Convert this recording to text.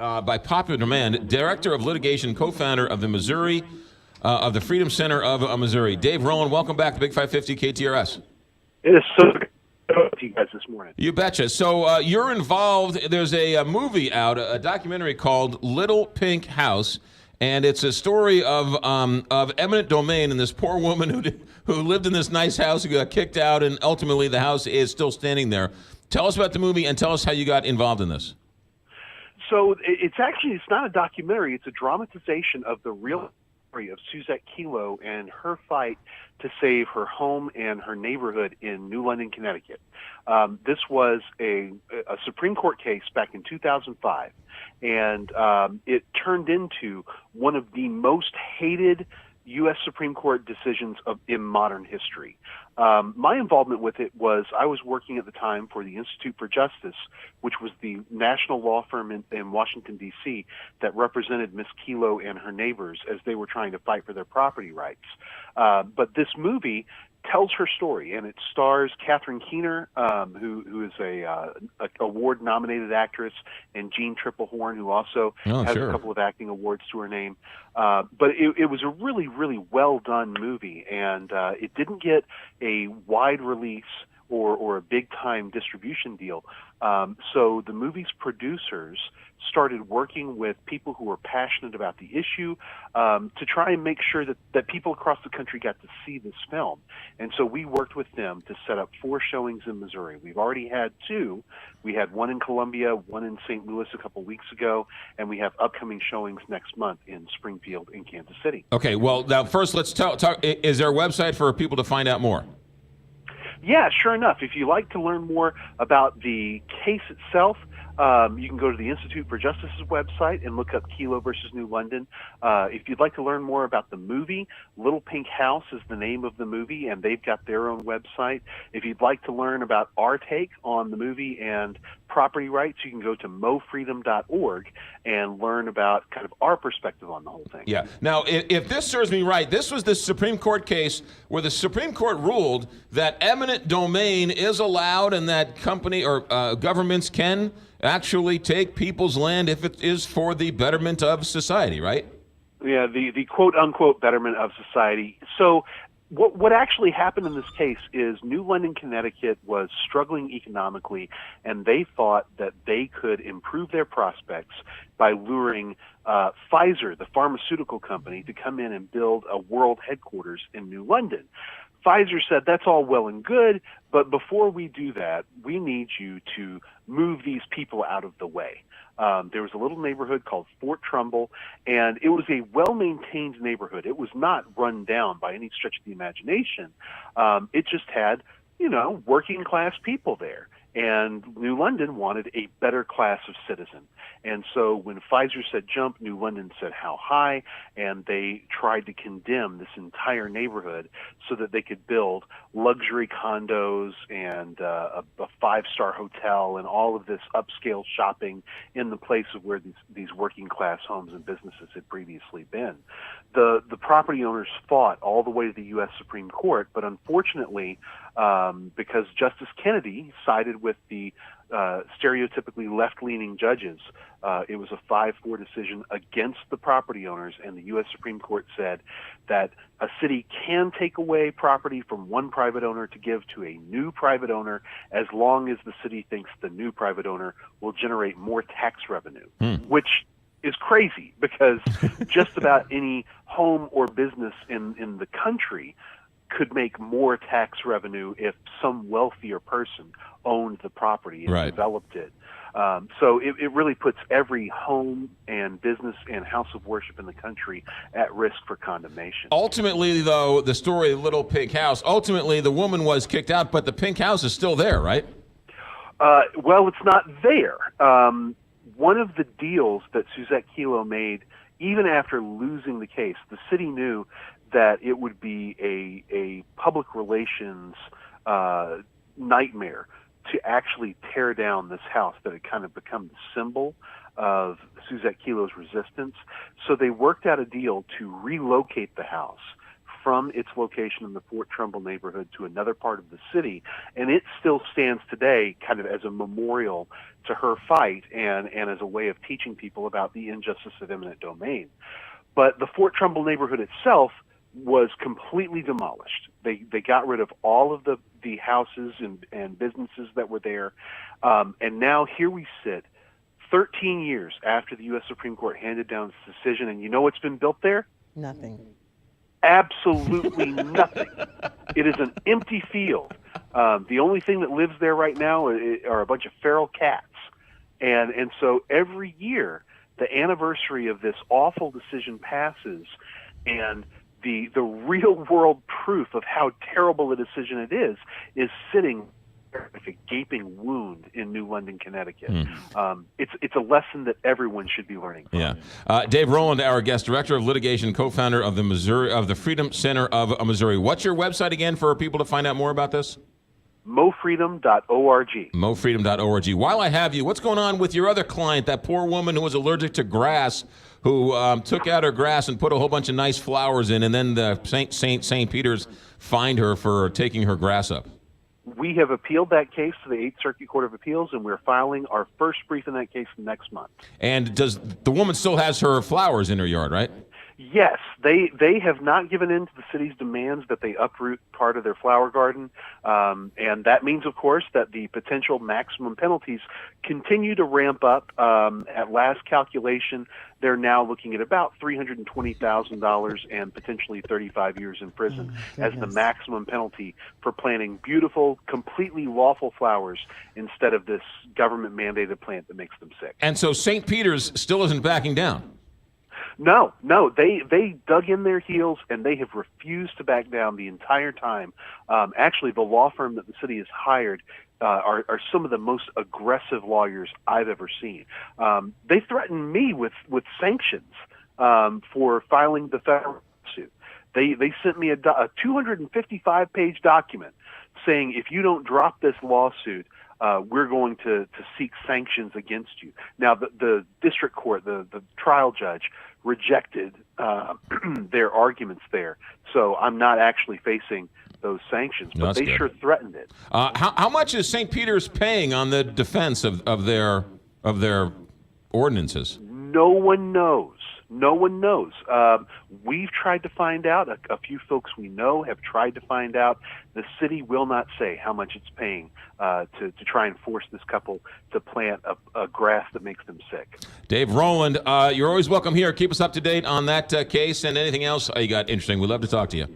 by popular demand, director of litigation, co-founder of the Freedom Center of Missouri. Dave Rowan, welcome back to Big 550 KTRS. It is so good to talk to you guys this morning. You betcha. So you're involved. There's a movie out, a documentary called Little Pink House, and it's a story of eminent domain and this poor woman who lived in this nice house, who got kicked out, and ultimately the house is still standing there. Tell us about the movie and tell us how you got involved in this. So it's not a documentary. It's a dramatization of the real story of Suzette Kelo and her fight to save her home and her neighborhood in New London, Connecticut. This was a Supreme Court case back in 2005, and it turned into one of the most hated U.S. Supreme Court decisions in modern history. My involvement with it was I was working at the time for the Institute for Justice, which was the national law firm in Washington, D.C., that represented Miss Kelo and her neighbors as they were trying to fight for their property rights. But this movie tells her story, and it stars Catherine Keener, who is a award-nominated actress, and Jean Triplehorn, who also has a couple of acting awards to her name. But it was a really, really well-done movie, and it didn't get a wide release or a big-time distribution deal. So the movie's producers started working with people who were passionate about the issue to try and make sure that people across the country got to see this film. And so we worked with them to set up 4 showings in Missouri. We've already had 2. We had one in Columbia, one in St. Louis a couple weeks ago, and we have upcoming showings next month in Springfield and Kansas City. Okay, well, now first let's talk. Is there a website for people to find out more? Yeah, sure enough. If you'd like to learn more about the case itself, you can go to the Institute for Justice's website and look up Kelo versus New London. If you'd like to learn more about the movie, Little Pink House is the name of the movie, and they've got their own website. If you'd like to learn about our take on the movie and property rights, you can go to mofreedom.org and learn about kind of our perspective on the whole thing. Yeah. Now, if this serves me right, this was the Supreme Court case where the Supreme Court ruled that eminent domain is allowed and that company or governments can actually take people's land if it is for the betterment of society, right? Yeah, the quote-unquote betterment of society. So what actually happened in this case is New London, Connecticut was struggling economically, and they thought that they could improve their prospects by luring Pfizer, the pharmaceutical company, to come in and build a world headquarters in New London. Pfizer said, that's all well and good, but before we do that, we need you to move these people out of the way. There was a little neighborhood called Fort Trumbull, and it was a well-maintained neighborhood. It was not run down by any stretch of the imagination. It just had, working-class people there. And New London wanted a better class of citizen. And so when Pfizer said jump, New London said how high, and they tried to condemn this entire neighborhood so that they could build luxury condos and a 5-star hotel and all of this upscale shopping in the place of where these working class homes and businesses had previously been. The property owners fought all the way to the U.S. Supreme Court, but unfortunately, because Justice Kennedy sided with the stereotypically left-leaning judges, it was a 5-4 decision against the property owners, and the U.S. Supreme Court said that a city can take away property from one private owner to give to a new private owner as long as the city thinks the new private owner will generate more tax revenue, which is crazy because just about any home or business in the country could make more tax revenue if some wealthier person owned the property and developed it. So it really puts every home and business and house of worship in the country at risk for condemnation. Ultimately, though, the story of Little Pink House, ultimately the woman was kicked out, but the pink house is still there, right? Well, it's not there. One of the deals that Suzette Kelo made, even after losing the case, the city knew that it would be a public relations nightmare to actually tear down this house that had kind of become the symbol of Suzette Kelo's resistance. So they worked out a deal to relocate the house from its location in the Fort Trumbull neighborhood to another part of the city, and it still stands today kind of as a memorial to her fight and as a way of teaching people about the injustice of eminent domain. But the Fort Trumbull neighborhood itself was completely demolished. They got rid of all of the houses and businesses that were there, and now here we sit 13 years after the U.S. Supreme Court handed down its decision, and you know what's been built there? Nothing. Absolutely nothing. It is an empty field. The only thing that lives there right now are a bunch of feral cats. And so every year, the anniversary of this awful decision passes, and the real world proof of how terrible a decision it is sitting like a gaping wound in New London, Connecticut. It's a lesson that everyone should be learning from. Yeah. Dave Rowland, our guest, director of litigation, co-founder of the Freedom Center of Missouri. What's your website again for people to find out more about this? MoFreedom.org. MoFreedom.org. While I have you, what's going on with your other client, that poor woman who was allergic to grass, who took out her grass and put a whole bunch of nice flowers in, and then the St. Peter's fined her for taking her grass up? We have appealed that case to the 8th Circuit Court of Appeals, and we're filing our first brief in that case next month. And does the woman still has her flowers in her yard, right? Yes, they have not given in to the city's demands that they uproot part of their flower garden, and that means, of course, that the potential maximum penalties continue to ramp up. At last calculation, they're now looking at about $320,000 and potentially 35 years in prison as the maximum penalty for planting beautiful, completely lawful flowers instead of this government-mandated plant that makes them sick. And so St. Peter's still isn't backing down. No, they dug in their heels, and they have refused to back down the entire time. Actually, the law firm that the city has hired are some of the most aggressive lawyers I've ever seen. They threatened me with sanctions for filing the federal suit. They sent me a 255-page document saying, if you don't drop this lawsuit, we're going to seek sanctions against you. Now, the district court, the trial judge, rejected their arguments there. So I'm not actually facing those sanctions, but they sure threatened it. How much is St. Peter's paying on the defense of their ordinances? No one knows. No one knows. We've tried to find out. A few folks we know have tried to find out. The city will not say how much it's paying to try and force this couple to plant a grass that makes them sick. Dave Rowland, you're always welcome here. Keep us up to date on that case and anything else you got interesting. We'd love to talk to you.